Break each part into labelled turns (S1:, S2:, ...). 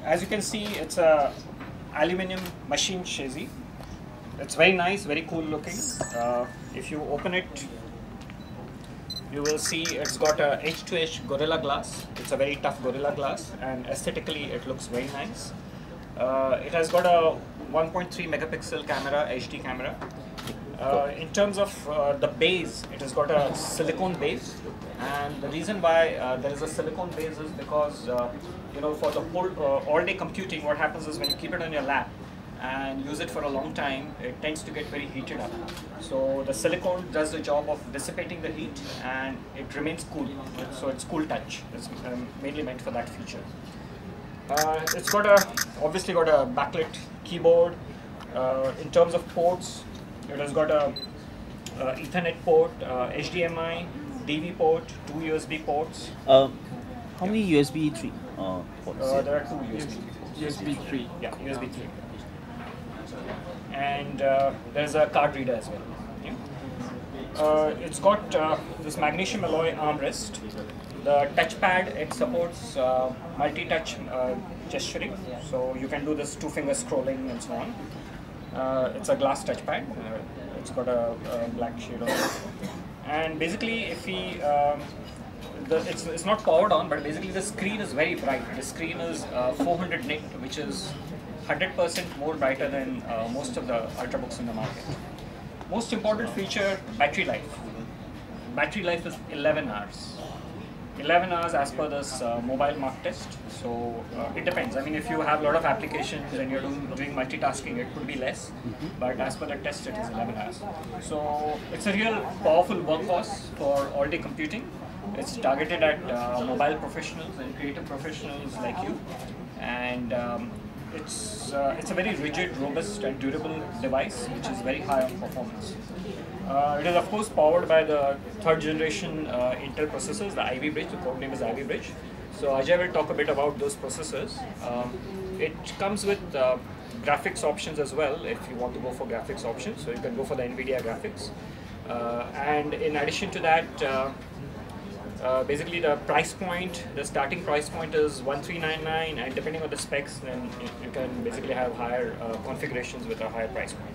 S1: as you can see, it's a aluminum machine chassis. It's very nice, very cool looking. If you open it, you will see it's got a edge-to-edge Gorilla Glass. It's a very tough Gorilla Glass, and aesthetically it looks very nice. It has got a 1.3 megapixel camera, HD camera. In terms of the base, it has got a silicone base, and the reason why there is a silicone base is because for the whole all-day computing, what happens is when you keep it on your lap and use it for a long time, it tends to get very heated up. So the silicone does the job of dissipating the heat, and it remains cool. So it's cool touch. It's mainly meant for that feature. It's obviously got a backlit keyboard. In terms of ports, it has got a Ethernet port, HDMI, DV port, 2 USB ports.
S2: How many USB 3 ports?
S1: There are 2
S3: USB 3.
S1: Yeah, USB 3. And there's a card reader as well. Yeah. It's got this magnesium alloy armrest. The touchpad, it supports multi-touch gesturing, so you can do this 2-finger scrolling and so on. It's a glass touchpad. It's got a black shade on it. And basically, if we, it's not powered on, but basically the screen is very bright. The screen is 400 nit, which is 100% more brighter than most of the ultrabooks in the market. Most important feature, battery life. Battery life is 11 hours. 11 hours as per this mobile mark test. So it depends. I mean, if you have a lot of applications and you're doing multitasking, it could be less. But as per the test, it is 11 hours. So it's a real powerful workhorse for all-day computing. It's targeted at mobile professionals and creative professionals like you. And it's a very rigid, robust and durable device which is very high on performance. It is of course powered by the 3rd generation Intel processors, the Ivy Bridge. The code name is Ivy Bridge. So Ajay will talk a bit about those processors. It comes with graphics options as well if you want to go for graphics options. So you can go for the NVIDIA graphics. And in addition to that, basically the price point, the starting price point is 1399, and depending on the specs, then you can basically have higher configurations with a higher price point.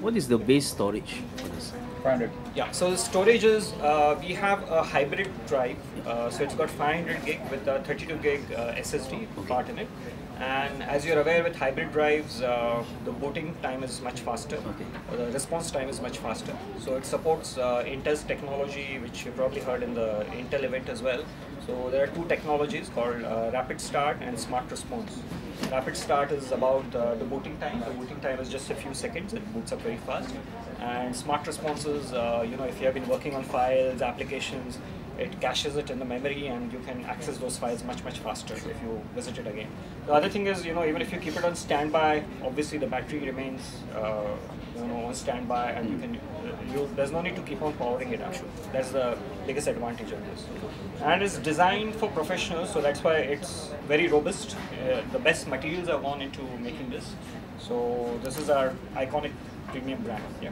S2: What is the base storage for this?
S1: 500. Yeah, so the storage is, we have a hybrid drive, so it's got 500 gig with a 32 gig SSD part in it. And as you're aware, with hybrid drives, the booting time is much faster. The response time is much faster. So it supports Intel's technology, which you probably heard in the Intel event as well. So there are 2 technologies called Rapid Start and Smart Response. Rapid Start is about the booting time. The booting time is just a few seconds. It boots up very fast. And Smart Response is, if you have been working on files, applications, it caches it in the memory and you can access those files much faster if you visit it again. The other thing is, even if you keep it on standby, obviously the battery remains on standby, and you can there's no need to keep on powering it up. That's the biggest advantage of this. And it's designed for professionals, so that's why it's very robust. The best materials have gone into making this. So this is our iconic premium brand. Yeah.